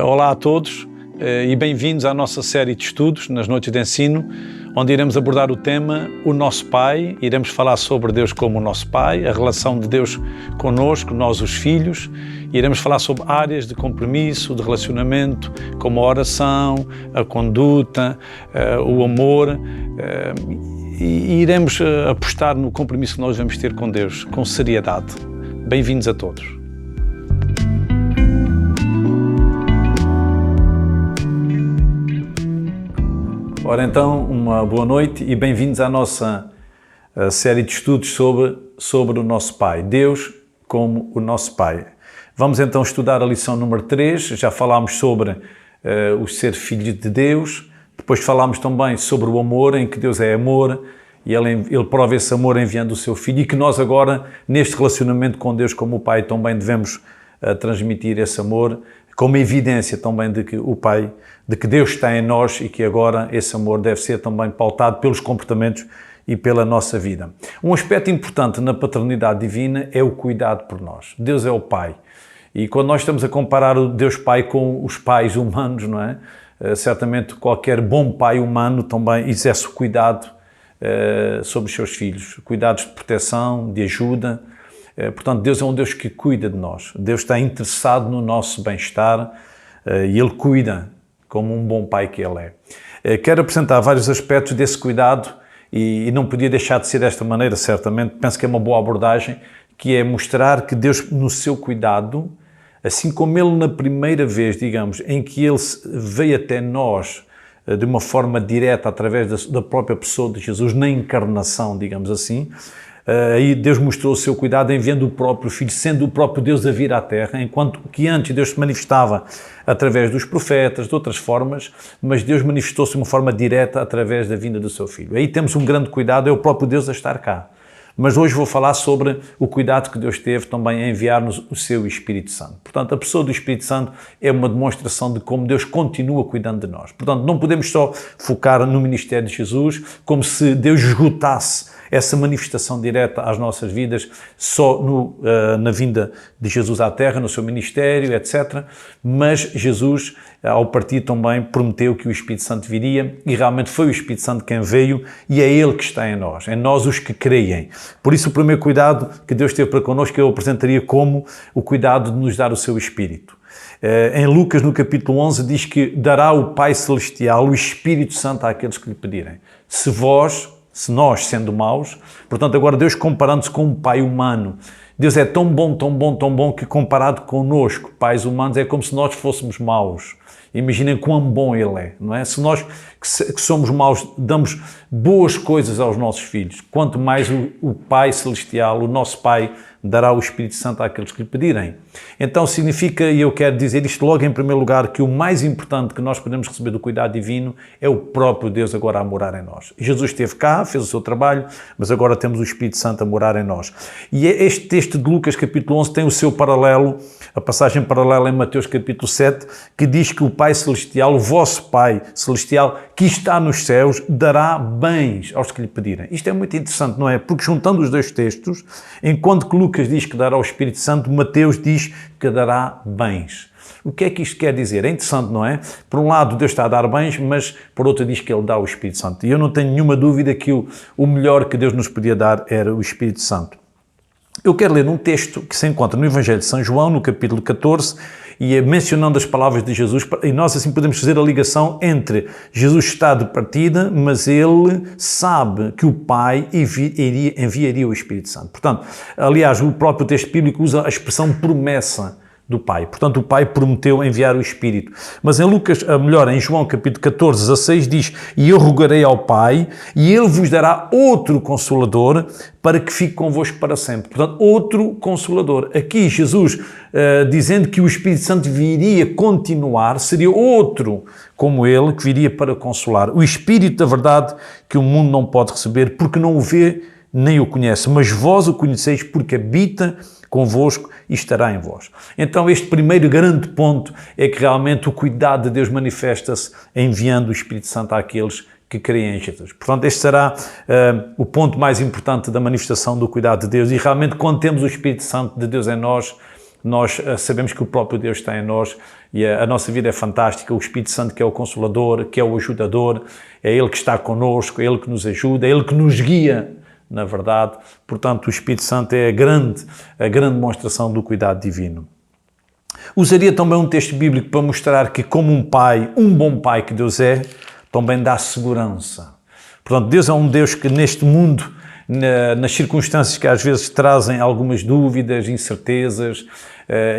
Olá a todos e bem-vindos à nossa série de estudos nas noites de ensino, onde iremos abordar o tema O Nosso Pai. Iremos falar sobre Deus como o nosso Pai, a relação de Deus connosco, nós os filhos. Iremos falar sobre áreas de compromisso, de relacionamento, como a oração, a conduta, o amor. E iremos apostar no compromisso que nós vamos ter com Deus, com seriedade. Bem-vindos a todos. Ora então, uma boa noite e bem-vindos à nossa série de estudos sobre o nosso Pai, Deus como o nosso Pai. Vamos então estudar a lição número 3, já falámos sobre o ser filho de Deus, depois falámos também sobre o amor, em que Deus é amor e Ele prova esse amor enviando o seu Filho, e que nós agora, neste relacionamento com Deus como o Pai, também devemos transmitir esse amor, como evidência também de que o Pai, de que Deus está em nós e que agora esse amor deve ser também pautado pelos comportamentos e pela nossa vida. Um aspecto importante na paternidade divina é o cuidado por nós. Deus é o Pai. E quando nós estamos a comparar o Deus Pai com os pais humanos, não é? Certamente qualquer bom pai humano também exerce o cuidado sobre os seus filhos. Cuidados de proteção, de ajuda. Portanto, Deus é um Deus que cuida de nós. Deus está interessado no nosso bem-estar e Ele cuida como um bom pai que Ele é. Quero apresentar vários aspectos desse cuidado e não podia deixar de ser desta maneira, certamente. Penso que é uma boa abordagem, que é mostrar que Deus, no seu cuidado, assim como Ele na primeira vez, digamos, em que Ele veio até nós de uma forma direta, através da própria pessoa de Jesus, na encarnação, digamos assim, aí Deus mostrou o seu cuidado enviando o próprio Filho, sendo o próprio Deus a vir à Terra, enquanto que antes Deus se manifestava através dos profetas, de outras formas, mas Deus manifestou-se de uma forma direta através da vinda do seu Filho. Aí temos um grande cuidado, é o próprio Deus a estar cá. Mas hoje vou falar sobre o cuidado que Deus teve também em enviar-nos o seu Espírito Santo. Portanto, a pessoa do Espírito Santo é uma demonstração de como Deus continua cuidando de nós. Portanto, não podemos só focar no ministério de Jesus, como se Deus esgotasse essa manifestação direta às nossas vidas só na vinda de Jesus à Terra, no seu ministério, etc. Mas Jesus, ao partir também, prometeu que o Espírito Santo viria e realmente foi o Espírito Santo quem veio e é Ele que está em nós os que creem. Por isso, o primeiro cuidado que Deus teve para connosco eu apresentaria como o cuidado de nos dar o seu Espírito. Em Lucas, no capítulo 11, diz que dará o Pai Celestial o Espírito Santo àqueles que lhe pedirem. Se nós, sendo maus, portanto, agora Deus comparando-se com um pai humano, Deus é tão bom, tão bom, tão bom, que comparado connosco, pais humanos, é como se nós fôssemos maus. Imaginem quão bom Ele é, não é? Se nós, que somos maus, damos boas coisas aos nossos filhos, quanto mais o Pai Celestial, o nosso Pai, dará o Espírito Santo àqueles que lhe pedirem. Então significa, e eu quero dizer isto logo em primeiro lugar, que o mais importante que nós podemos receber do cuidado divino é o próprio Deus agora a morar em nós. Jesus esteve cá, fez o seu trabalho, mas agora temos o Espírito Santo a morar em nós. E este texto de Lucas capítulo 11 tem o seu paralelo, a passagem paralela em Mateus capítulo 7, que diz que o Pai Celestial, o vosso Pai Celestial, que está nos céus, dará bens aos que lhe pedirem. Isto é muito interessante, não é? Porque juntando os dois textos, enquanto que Lucas diz que dará o Espírito Santo, Mateus diz que dará bens. O que é que isto quer dizer? É interessante, não é? Por um lado, Deus está a dar bens, mas por outro diz que Ele dá o Espírito Santo. E eu não tenho nenhuma dúvida que o melhor que Deus nos podia dar era o Espírito Santo. Eu quero ler um texto que se encontra no Evangelho de São João, no capítulo 14, e mencionando as palavras de Jesus, e nós assim podemos fazer a ligação entre Jesus está de partida, mas Ele sabe que o Pai enviaria o Espírito Santo. Portanto, aliás, o próprio texto bíblico usa a expressão promessa do Pai. Portanto, o Pai prometeu enviar o Espírito. Mas em João capítulo 14, 16 diz: e eu rogarei ao Pai, e Ele vos dará outro Consolador, para que fique convosco para sempre. Portanto, outro Consolador. Aqui Jesus, dizendo que o Espírito Santo viria continuar, seria outro como Ele, que viria para consolar. O Espírito da verdade que o mundo não pode receber, porque não o vê nem o conhece, mas vós o conheceis porque habita convosco e estará em vós. Então este primeiro grande ponto é que realmente o cuidado de Deus manifesta-se enviando o Espírito Santo àqueles que creem em Jesus. Portanto, este será o ponto mais importante da manifestação do cuidado de Deus, e realmente quando temos o Espírito Santo de Deus em nós, nós sabemos que o próprio Deus está em nós e a nossa vida é fantástica. O Espírito Santo, que é o Consolador, que é o ajudador, é Ele que está connosco, é Ele que nos ajuda, é Ele que nos guia, na verdade. Portanto, o Espírito Santo é a grande demonstração do cuidado divino. Usaria também um texto bíblico para mostrar que, como um pai, um bom pai que Deus é, também dá segurança. Portanto, Deus é um Deus que neste mundo, nas circunstâncias que às vezes trazem algumas dúvidas, incertezas,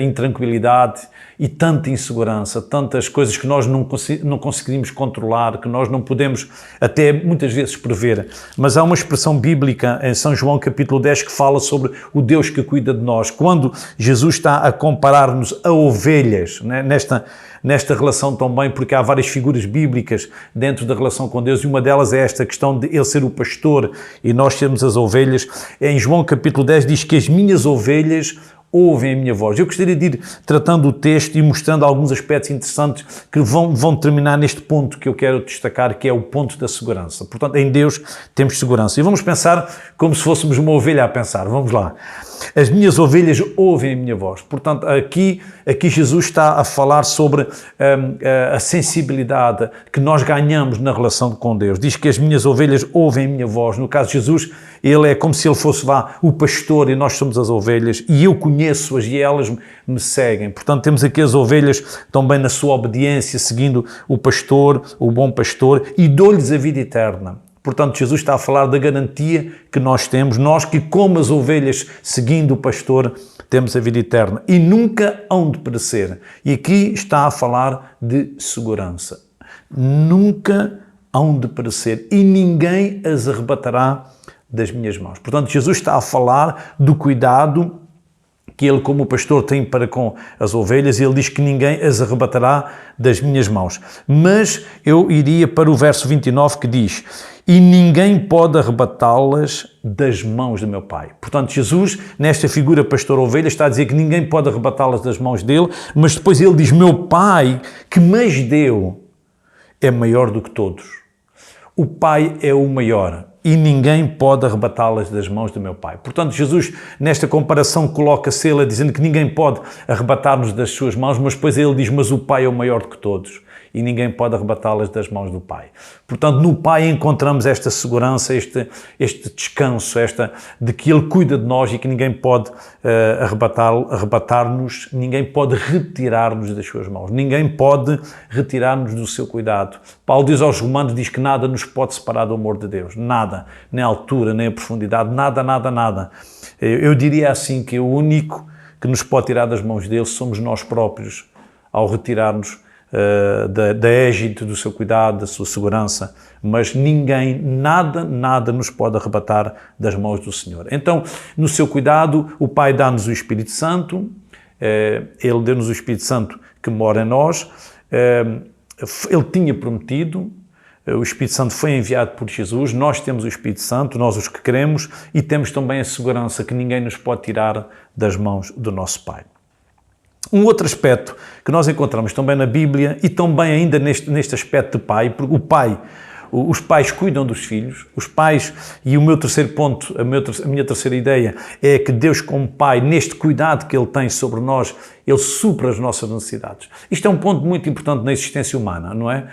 intranquilidade e tanta insegurança, tantas coisas que nós não conseguimos controlar, que nós não podemos até muitas vezes prever. Mas há uma expressão bíblica em São João capítulo 10 que fala sobre o Deus que cuida de nós. Quando Jesus está a comparar-nos a ovelhas, né, nesta relação também, porque há várias figuras bíblicas dentro da relação com Deus, e uma delas é esta questão de Ele ser o pastor e nós sermos as ovelhas. Em João capítulo 10 diz que as minhas ovelhas ouvem a minha voz. Eu gostaria de ir tratando o texto e mostrando alguns aspectos interessantes que vão terminar neste ponto que eu quero destacar, que é o ponto da segurança. Portanto, em Deus temos segurança. E vamos pensar como se fôssemos uma ovelha a pensar. Vamos lá. As minhas ovelhas ouvem a minha voz. Portanto, aqui Jesus está a falar sobre a sensibilidade que nós ganhamos na relação com Deus. Diz que as minhas ovelhas ouvem a minha voz. No caso de Jesus, Ele é como se Ele fosse o pastor e nós somos as ovelhas. E eu conheço-as e elas me seguem. Portanto, temos aqui as ovelhas também na sua obediência, seguindo o pastor, o bom pastor, e dou-lhes a vida eterna. Portanto, Jesus está a falar da garantia que nós temos, nós que como as ovelhas seguindo o pastor temos a vida eterna e nunca hão de perecer. E aqui está a falar de segurança. Nunca hão de perecer e ninguém as arrebatará das minhas mãos. Portanto, Jesus está a falar do cuidado que Ele, como pastor, tem para com as ovelhas, e Ele diz que ninguém as arrebatará das minhas mãos. Mas eu iria para o verso 29 que diz: e ninguém pode arrebatá-las das mãos do meu Pai. Portanto, Jesus, nesta figura pastor-ovelha, está a dizer que ninguém pode arrebatá-las das mãos dele, mas depois Ele diz: meu Pai, que me deu, é maior do que todos. O Pai é o maior. E ninguém pode arrebatá-las das mãos do meu Pai. Portanto, Jesus, nesta comparação, coloca-se Ele dizendo que ninguém pode arrebatar-nos das suas mãos, mas depois Ele diz: mas o Pai é o maior do que todos. E ninguém pode arrebatá-las das mãos do Pai. Portanto, no Pai encontramos esta segurança, este descanso, de que Ele cuida de nós e que ninguém pode arrebatar-nos, ninguém pode retirar-nos das suas mãos, ninguém pode retirar-nos do seu cuidado. Paulo diz aos Romanos, diz que nada nos pode separar do amor de Deus, nada, nem a altura, nem a profundidade, nada, nada, nada. Eu diria assim que o único que nos pode tirar das mãos dele somos nós próprios, ao retirarmos da égide do seu cuidado, da sua segurança, mas ninguém, nada nos pode arrebatar das mãos do Senhor. Então, no seu cuidado, o Pai dá-nos o Espírito Santo, Ele deu-nos o Espírito Santo que mora em nós, Ele tinha prometido, o Espírito Santo foi enviado por Jesus, nós temos o Espírito Santo, nós os que queremos, e temos também a segurança que ninguém nos pode tirar das mãos do nosso Pai. Um outro aspecto que nós encontramos também na Bíblia e também ainda neste aspecto de pai, porque os pais cuidam dos filhos, os pais, e o meu terceiro ponto, a minha terceira ideia é que Deus como Pai, neste cuidado que Ele tem sobre nós, Ele supra as nossas necessidades. Isto é um ponto muito importante na existência humana, não é?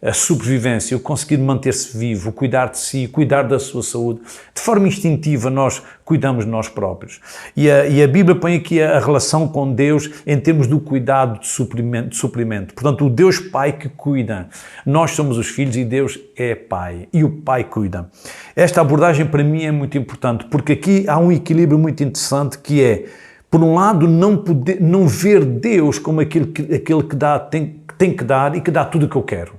A sobrevivência, o conseguir manter-se vivo, o cuidar de si, cuidar da sua saúde. De forma instintiva nós cuidamos de nós próprios. E a Bíblia põe aqui a relação com Deus em termos do cuidado de suprimento. Portanto, o Deus Pai que cuida. Nós somos os filhos e Deus é Pai. E o Pai cuida. Esta abordagem para mim é muito importante, porque aqui há um equilíbrio muito interessante que é, por um lado, não ver Deus como aquele que dá, tem que dar e que dá tudo o que eu quero.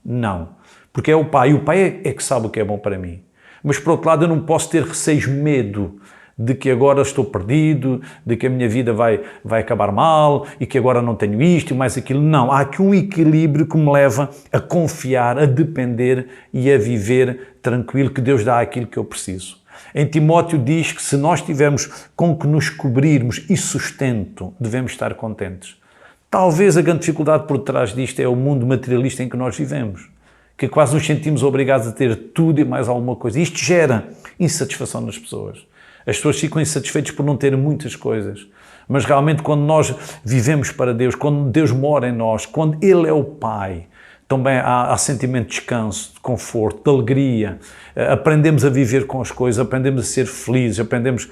Não. Porque é o Pai. E o Pai é que sabe o que é bom para mim. Mas, por outro lado, eu não posso ter receios, medo de que agora estou perdido, de que a minha vida vai acabar mal e que agora não tenho isto e mais aquilo. Não. Há aqui um equilíbrio que me leva a confiar, a depender e a viver tranquilo, que Deus dá aquilo que eu preciso. Em Timóteo diz que se nós tivermos com que nos cobrirmos e sustento, devemos estar contentes. Talvez a grande dificuldade por trás disto é o mundo materialista em que nós vivemos, que quase nos sentimos obrigados a ter tudo e mais alguma coisa. Isto gera insatisfação nas pessoas. As pessoas ficam insatisfeitas por não terem muitas coisas. Mas realmente quando nós vivemos para Deus, quando Deus mora em nós, quando Ele é o Pai, também há sentimento de descanso, de conforto, de alegria. Aprendemos a viver com as coisas, aprendemos a ser felizes, aprendemos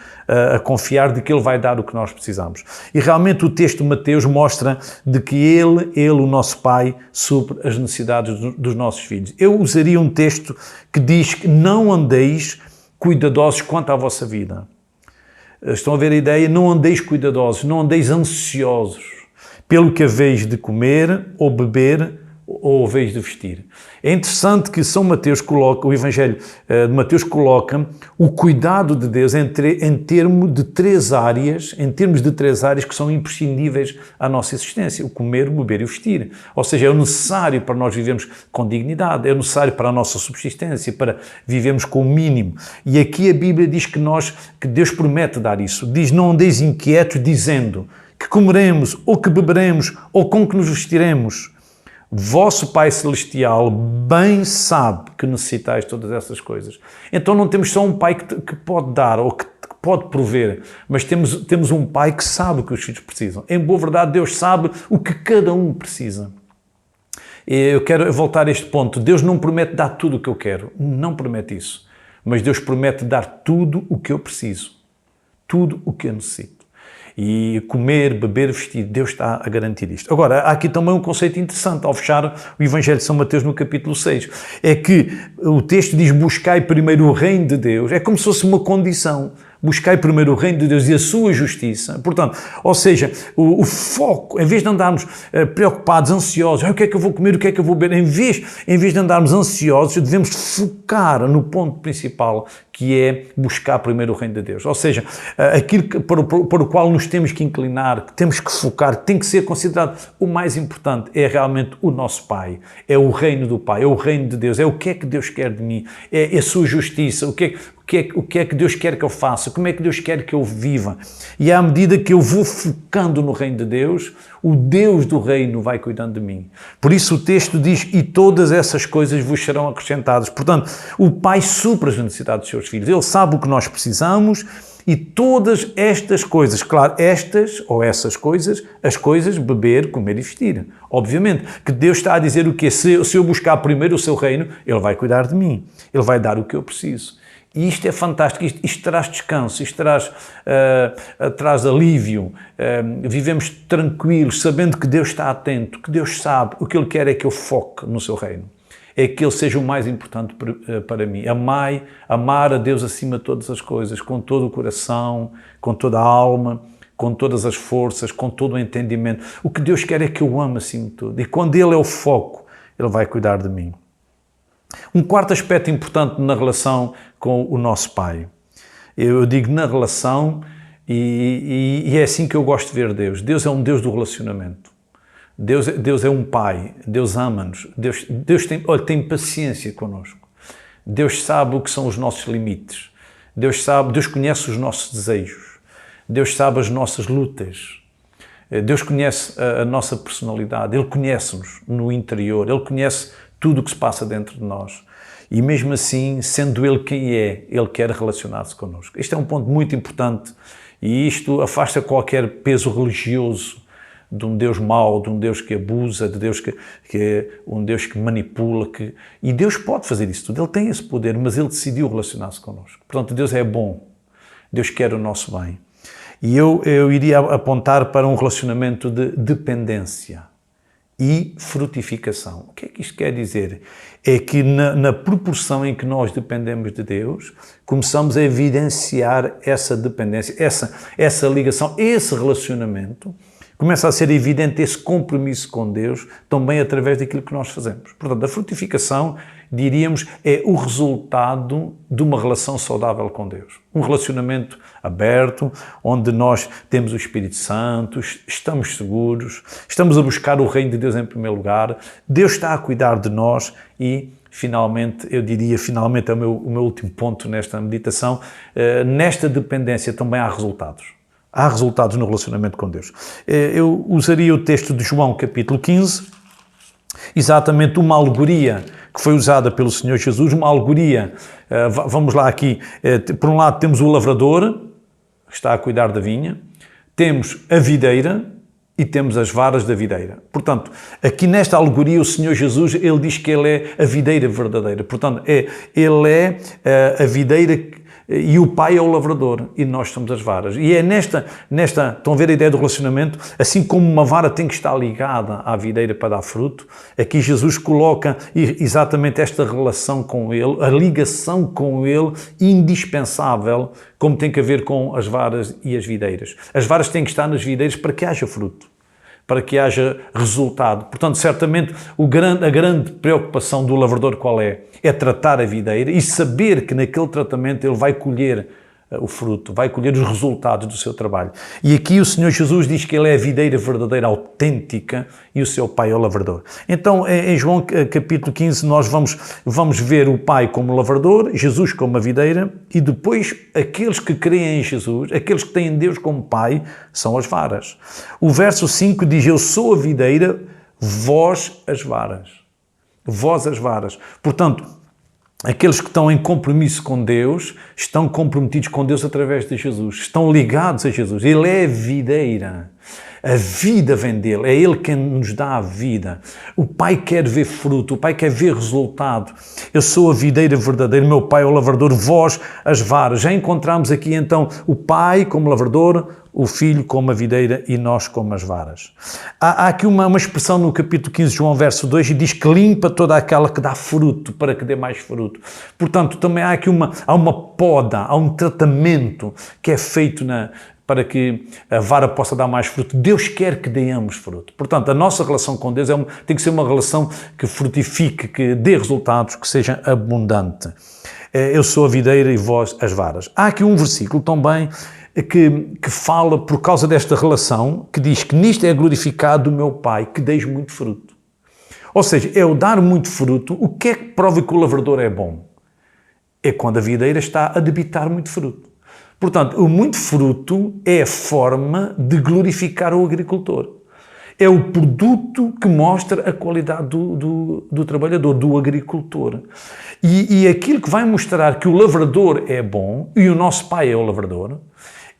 a confiar de que Ele vai dar o que nós precisamos. E realmente o texto de Mateus mostra de que Ele, o nosso Pai, supre as necessidades dos nossos filhos. Eu usaria um texto que diz que não andeis cuidadosos quanto à vossa vida. Estão a ver a ideia? Não andeis cuidadosos, não andeis ansiosos pelo que haveis de comer ou beber ou haveis de vestir. É interessante que São Mateus coloca, o Evangelho de Mateus coloca o cuidado de Deus em termos de três áreas que são imprescindíveis à nossa existência: o comer, o beber e o vestir. Ou seja, é necessário para nós vivermos com dignidade, é necessário para a nossa subsistência, para vivermos com o mínimo. E aqui a Bíblia diz que Deus promete dar isso. Diz: não andeis inquietos dizendo que comeremos, ou que beberemos, ou com que nos vestiremos. Vosso Pai Celestial bem sabe que necessitais de todas essas coisas. Então não temos só um Pai que pode dar ou que pode prover, mas temos um Pai que sabe o que os filhos precisam. Em boa verdade, Deus sabe o que cada um precisa. Eu quero voltar a este ponto. Deus não promete dar tudo o que eu quero. Não promete isso. Mas Deus promete dar tudo o que eu preciso. Tudo o que eu necessito. E comer, beber, vestir, Deus está a garantir isto. Agora, há aqui também um conceito interessante ao fechar o Evangelho de São Mateus no capítulo 6. É que o texto diz: buscai primeiro o reino de Deus. É como se fosse uma condição. Buscai primeiro o reino de Deus e a sua justiça. Portanto, ou seja, o foco, em vez de andarmos preocupados, ansiosos, o que é que eu vou comer, o que é que eu vou beber, em vez de andarmos ansiosos, devemos focar no ponto principal, que é buscar primeiro o reino de Deus. Ou seja, aquilo para o qual nos temos que inclinar, que temos que focar, que tem que ser considerado o mais importante, é realmente o nosso Pai. É o reino do Pai, é o reino de Deus, é o que é que Deus quer de mim, é a sua justiça, o que é que Deus quer que eu faça, como é que Deus quer que eu viva. E à medida que eu vou focando no reino de Deus, o Deus do reino vai cuidando de mim. Por isso o texto diz: e todas essas coisas vos serão acrescentadas. Portanto, o Pai supre as necessidades dos seus filhos. Ele sabe o que nós precisamos e todas estas coisas, claro, estas ou essas coisas, as coisas, beber, comer e vestir. Obviamente que Deus está a dizer o quê? Se eu buscar primeiro o seu reino, Ele vai cuidar de mim. Ele vai dar o que eu preciso. E isto é fantástico, isto traz descanso, isto traz alívio, vivemos tranquilos, sabendo que Deus está atento, que Deus sabe, o que Ele quer é que eu foque no seu reino, é que Ele seja o mais importante para mim. Amar a Deus acima de todas as coisas, com todo o coração, com toda a alma, com todas as forças, com todo o entendimento. O que Deus quer é que eu ame acima de tudo, e quando Ele é o foco, Ele vai cuidar de mim. Um quarto aspecto importante na relação com o nosso Pai. Eu digo na relação, e é assim que eu gosto de ver Deus. Deus é um Deus do relacionamento. Deus é um Pai. Deus ama-nos. Deus tem paciência connosco. Deus sabe o que são os nossos limites. Deus conhece os nossos desejos. Deus sabe as nossas lutas. Deus conhece a nossa personalidade. Ele conhece-nos no interior. Ele conhece tudo o que se passa dentro de nós. E mesmo assim, sendo Ele quem é, Ele quer relacionar-se connosco. Isto é um ponto muito importante e isto afasta qualquer peso religioso de um Deus mau, de um Deus que abusa, de Deus que é um Deus que manipula. E Deus pode fazer isso tudo, Ele tem esse poder, mas Ele decidiu relacionar-se connosco. Portanto, Deus é bom, Deus quer o nosso bem. E eu iria apontar para um relacionamento de dependência e frutificação. O que é que isto quer dizer? É que na proporção em que nós dependemos de Deus, começamos a evidenciar essa dependência, essa ligação, esse relacionamento, começa a ser evidente esse compromisso com Deus, também através daquilo que nós fazemos. Portanto, a frutificação, diríamos, é o resultado de uma relação saudável com Deus. Um relacionamento aberto, onde nós temos o Espírito Santo, estamos seguros, estamos a buscar o reino de Deus em primeiro lugar, Deus está a cuidar de nós e, finalmente, eu diria, finalmente é o meu último ponto nesta meditação, nesta dependência também há resultados. Há resultados no relacionamento com Deus. Eu usaria o texto de João, capítulo 15, exatamente uma alegoria que foi usada pelo Senhor Jesus, uma alegoria. Vamos lá aqui. Por um lado temos o lavrador, que está a cuidar da vinha. temos a videira e temos as varas da videira. Portanto, aqui nesta alegoria o Senhor Jesus, ele diz que ele é a videira verdadeira. Portanto, ele é a videira e o Pai é o lavrador e nós somos as varas. E é nesta, estão a ver a ideia do relacionamento? Assim como uma vara tem que estar ligada à videira para dar fruto, aqui Jesus coloca exatamente esta relação com ele, a ligação com ele indispensável, como tem que haver com as varas e as videiras. As varas têm que estar nas videiras para que haja fruto, para que haja resultado. Portanto, certamente, a grande preocupação do lavrador qual é? É tratar a videira e saber que naquele tratamento ele vai colher o fruto, vai colher os resultados do seu trabalho. E aqui o Senhor Jesus diz que ele é a videira verdadeira, autêntica, e o seu Pai é o lavrador. Então, em João capítulo 15, nós vamos ver o Pai como lavrador, Jesus como a videira, e depois aqueles que creem em Jesus, aqueles que têm Deus como Pai, são as varas. O verso 5 diz: eu sou a videira, vós as varas. Vós as varas. Portanto, aqueles que estão em compromisso com Deus, estão comprometidos com Deus através de Jesus, estão ligados a Jesus. Ele é a videira. A vida vem dele, é ele quem nos dá a vida. O Pai quer ver fruto, o Pai quer ver resultado. Eu sou a videira verdadeira, meu Pai é o lavrador, vós as varas. Já encontramos aqui então o Pai como lavrador, o Filho como a videira e nós como as varas. Há aqui uma expressão no capítulo 15 de João, verso 2, e diz que limpa toda aquela que dá fruto, para que dê mais fruto. Portanto, também há aqui uma poda, há um tratamento que é feito para que a vara possa dar mais fruto. Deus quer que dêamos fruto. Portanto, a nossa relação com Deus tem que ser uma relação que frutifique, que dê resultados, que seja abundante. Eu sou a videira e vós as varas. Há aqui um versículo também que fala, por causa desta relação, que diz que nisto é glorificado o meu Pai, que deis muito fruto. Ou seja, é o dar muito fruto. O que é que prova que o lavrador é bom? É quando a videira está a debitar muito fruto. Portanto, o muito fruto é a forma de glorificar o agricultor. É o produto que mostra a qualidade do trabalhador, do agricultor. E aquilo que vai mostrar que o lavrador é bom, e o nosso Pai é o lavrador,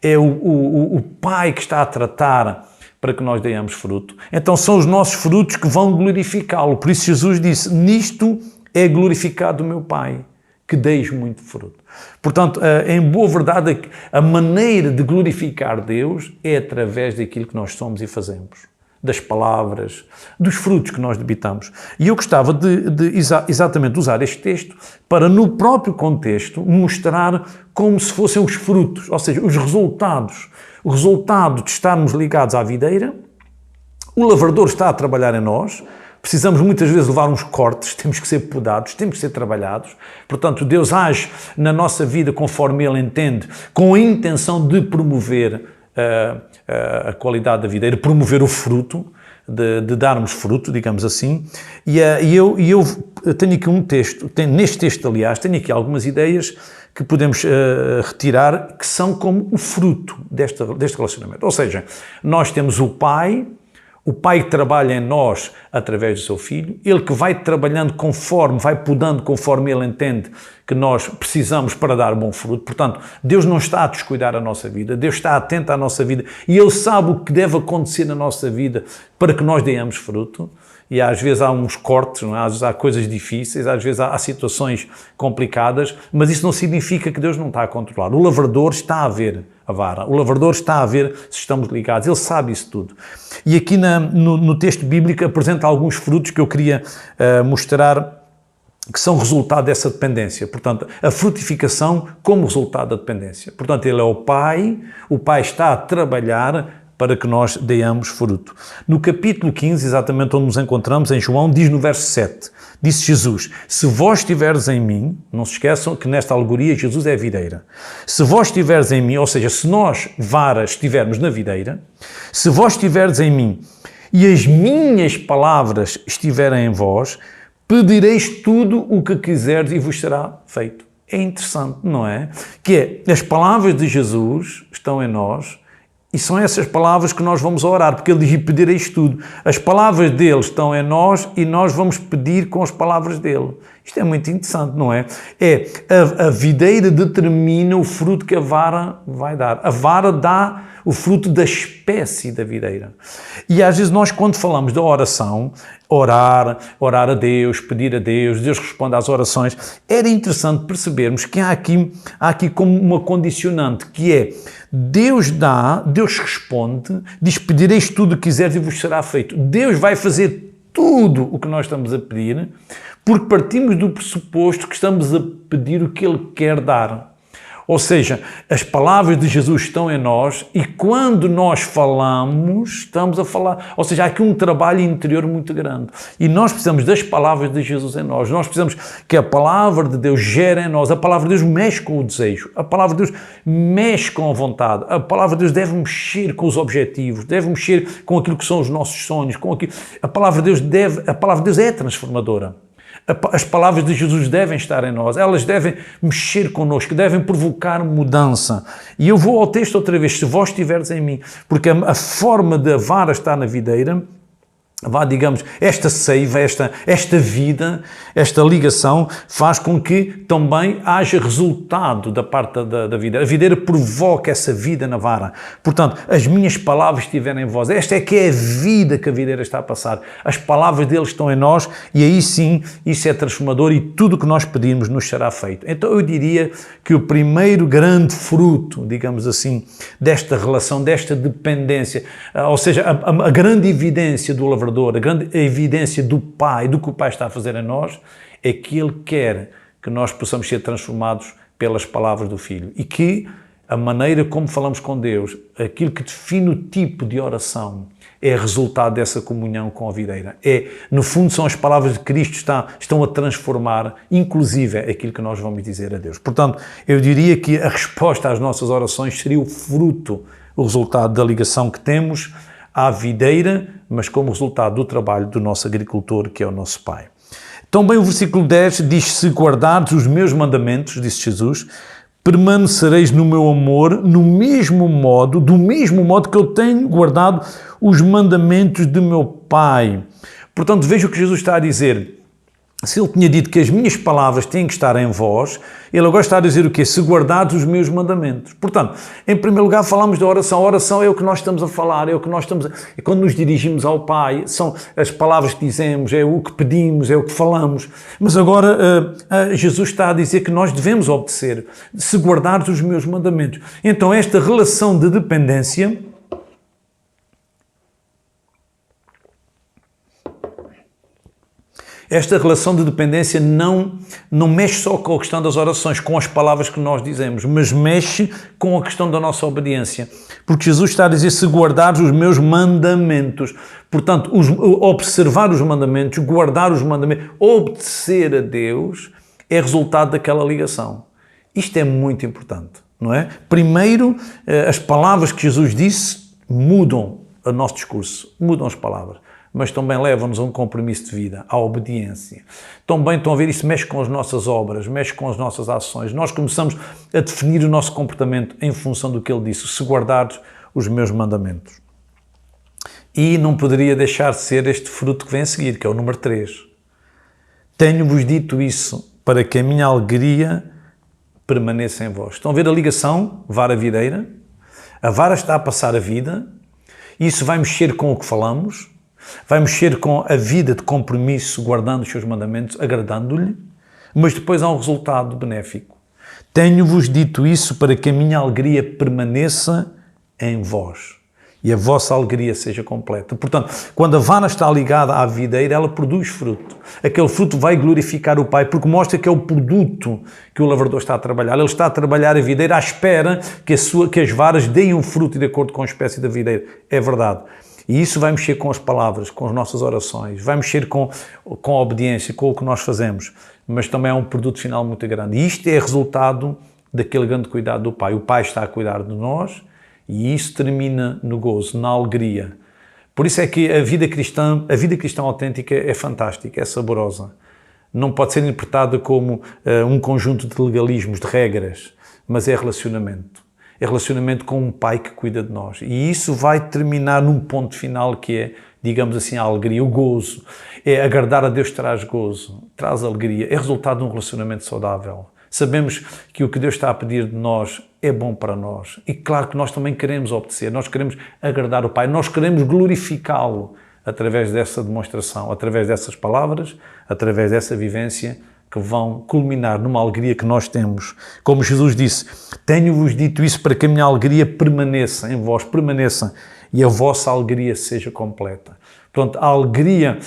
é o Pai que está a tratar para que nós dêamos fruto. Então são os nossos frutos que vão glorificá-lo. Por isso Jesus disse: nisto é glorificado o meu Pai, que deis muito fruto. Portanto, em boa verdade, a maneira de glorificar Deus é através daquilo que nós somos e fazemos, das palavras, dos frutos que nós debitamos. E eu gostava de exatamente usar este texto para, no próprio contexto, mostrar como se fossem os frutos, ou seja, os resultados. O resultado de estarmos ligados à videira, o lavrador está a trabalhar em nós. Precisamos muitas vezes levar uns cortes, temos que ser podados, temos que ser trabalhados. Portanto, Deus age na nossa vida conforme Ele entende, com a intenção de promover a qualidade da videira, promover o fruto, de darmos fruto, digamos assim. E eu tenho aqui um texto, neste texto, aliás, tenho aqui algumas ideias que podemos retirar, que são como o fruto deste relacionamento. Ou seja, nós temos o Pai que trabalha em nós através do seu Filho, ele que vai trabalhando vai podando conforme ele entende que nós precisamos para dar bom fruto. Portanto, Deus não está a descuidar a nossa vida, Deus está atento à nossa vida e Ele sabe o que deve acontecer na nossa vida para que nós dêamos fruto. E às vezes há uns cortes, não é? Às vezes há coisas difíceis, às vezes há situações complicadas, mas isso não significa que Deus não está a controlar. O lavrador está a ver a vara, o lavrador está a ver se estamos ligados, ele sabe isso tudo. E aqui no texto bíblico apresenta alguns frutos que eu queria mostrar que são resultado dessa dependência. Portanto, a frutificação como resultado da dependência. Portanto, ele é o Pai está a trabalhar para que nós dêamos fruto. No capítulo 15, exatamente onde nos encontramos, em João, diz no verso 7, disse Jesus: se vós estiveres em mim, não se esqueçam que nesta alegoria Jesus é a videira, se vós estiveres em mim, ou seja, se nós, varas, estivermos na videira, se vós estiveres em mim e as minhas palavras estiverem em vós, pedireis tudo o que quiserdes e vos será feito. É interessante, não é? Que é, as palavras de Jesus estão em nós E são essas palavras que nós vamos orar, porque ele diz: e pedireis tudo. As palavras dele estão em nós e nós vamos pedir com as palavras dele. Isto é muito interessante, não é? A videira determina o fruto que a vara vai dar. A vara dá o fruto da espécie da videira. E às vezes nós, quando falamos da oração, orar a Deus, pedir a Deus, Deus responde às orações, era interessante percebermos que há aqui como uma condicionante, que é: Deus dá, Deus responde, diz: pedireis tudo o que quiseres e vos será feito. Deus vai fazer tudo o que nós estamos a pedir, porque partimos do pressuposto que estamos a pedir o que Ele quer dar. Ou seja, as palavras de Jesus estão em nós e quando nós falamos, estamos a falar. Ou seja, há aqui um trabalho interior muito grande. E nós precisamos das palavras de Jesus em nós. Nós precisamos que a palavra de Deus gere em nós. A palavra de Deus mexe com o desejo. A palavra de Deus mexe com a vontade. A palavra de Deus deve mexer com os objetivos, deve mexer com aquilo que são os nossos sonhos. A palavra de Deus é transformadora. As palavras de Jesus devem estar em nós, elas devem mexer connosco, devem provocar mudança. E eu vou ao texto outra vez: se vós estiveres em mim, porque a forma da vara estar na videira, digamos, esta seiva, esta vida, esta ligação, faz com que também haja resultado da parte da videira. A videira provoca essa vida na vara. Portanto, as minhas palavras estiverem em vós. Esta é que é a vida que a videira está a passar. As palavras deles estão em nós e aí sim, isso é transformador e tudo o que nós pedimos nos será feito. Então eu diria que o primeiro grande fruto, digamos assim, desta relação, desta dependência, ou seja, a grande evidência do lavrador, a grande evidência do Pai, do que o Pai está a fazer em nós, é que Ele quer que nós possamos ser transformados pelas palavras do Filho. E que a maneira como falamos com Deus, aquilo que define o tipo de oração, é resultado dessa comunhão com a videira. No fundo, são as palavras de Cristo que estão a transformar, inclusive, aquilo que nós vamos dizer a Deus. Portanto, eu diria que a resposta às nossas orações seria o fruto, o resultado da ligação que temos à videira, mas como resultado do trabalho do nosso agricultor, que é o nosso Pai. Também o versículo 10 diz: se guardares os meus mandamentos, disse Jesus, permanecereis no meu amor, do mesmo modo que eu tenho guardado os mandamentos de meu Pai. Portanto, veja o que Jesus está a dizer. Se ele tinha dito que as minhas palavras têm que estar em vós, ele agora está a dizer o quê? Se guardares os meus mandamentos. Portanto, em primeiro lugar falamos da oração. A oração é o que nós estamos a falar, é quando nos dirigimos ao Pai, são as palavras que dizemos, é o que pedimos, é o que falamos. Mas agora Jesus está a dizer que nós devemos obedecer, se guardares os meus mandamentos. Então esta relação de dependência não mexe só com a questão das orações, com as palavras que nós dizemos, mas mexe com a questão da nossa obediência. Porque Jesus está a dizer: se guardares os meus mandamentos. Portanto, observar os mandamentos, guardar os mandamentos, obedecer a Deus é resultado daquela ligação. Isto é muito importante, não é? Primeiro, as palavras que Jesus disse mudam o nosso discurso, mudam as palavras, mas também levam-nos a um compromisso de vida, à obediência. Também, estão a ver, isso mexe com as nossas obras, mexe com as nossas ações. Nós começamos a definir o nosso comportamento em função do que ele disse: se guardares os meus mandamentos. E não poderia deixar de ser este fruto que vem a seguir, que é o número 3. Tenho-vos dito isso para que a minha alegria permaneça em vós. Estão a ver a ligação vara-videira? A vara está a passar a vida, isso vai mexer com o que falamos, vai mexer com a vida de compromisso, guardando os seus mandamentos, agradando-lhe, mas depois há um resultado benéfico. Tenho-vos dito isso para que a minha alegria permaneça em vós e a vossa alegria seja completa. Portanto, quando a vara está ligada à videira, ela produz fruto. Aquele fruto vai glorificar o Pai, porque mostra que é o produto que o lavrador está a trabalhar. Ele está a trabalhar a videira à espera que as varas deem um fruto de acordo com a espécie da videira. É verdade. E isso vai mexer com as palavras, com as nossas orações, vai mexer com a obediência, com o que nós fazemos, mas também é um produto final muito grande. E isto é resultado daquele grande cuidado do Pai. O Pai está a cuidar de nós e isso termina no gozo, na alegria. Por isso é que a vida cristã autêntica é fantástica, é saborosa. Não pode ser interpretada como um conjunto de legalismos, de regras, mas é relacionamento. é relacionamento com um pai que cuida de nós. E isso vai terminar num ponto final que é, digamos assim, a alegria, o gozo. É agradar a Deus traz gozo, traz alegria, é resultado de um relacionamento saudável. Sabemos que o que Deus está a pedir de nós é bom para nós. E claro que nós também queremos obedecer, nós queremos agradar o Pai, nós queremos glorificá-lo através dessa demonstração, através dessas palavras, através dessa vivência que vão culminar numa alegria que nós temos. Como Jesus disse, tenho-vos dito isso para que a minha alegria permaneça em vós, permaneça e a vossa alegria seja completa. Pronto, a alegria,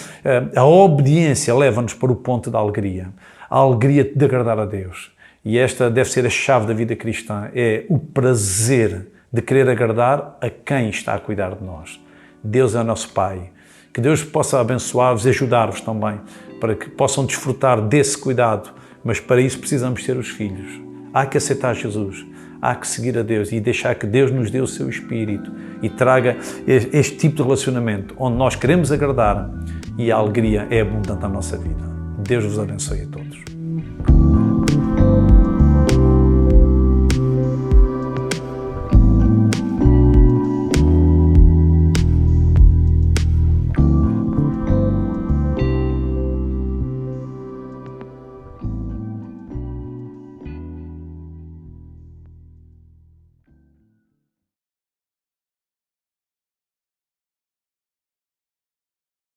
a obediência leva-nos para o ponto da alegria. A alegria de agradar a Deus. E esta deve ser a chave da vida cristã, é o prazer de querer agradar a quem está a cuidar de nós. Deus é o nosso Pai. Que Deus possa abençoar-vos e ajudar-vos também, para que possam desfrutar desse cuidado, mas para isso precisamos ser os filhos. Há que aceitar Jesus, há que seguir a Deus e deixar que Deus nos dê o seu Espírito e traga este tipo de relacionamento, onde nós queremos agradar e a alegria é abundante na nossa vida. Deus vos abençoe a todos.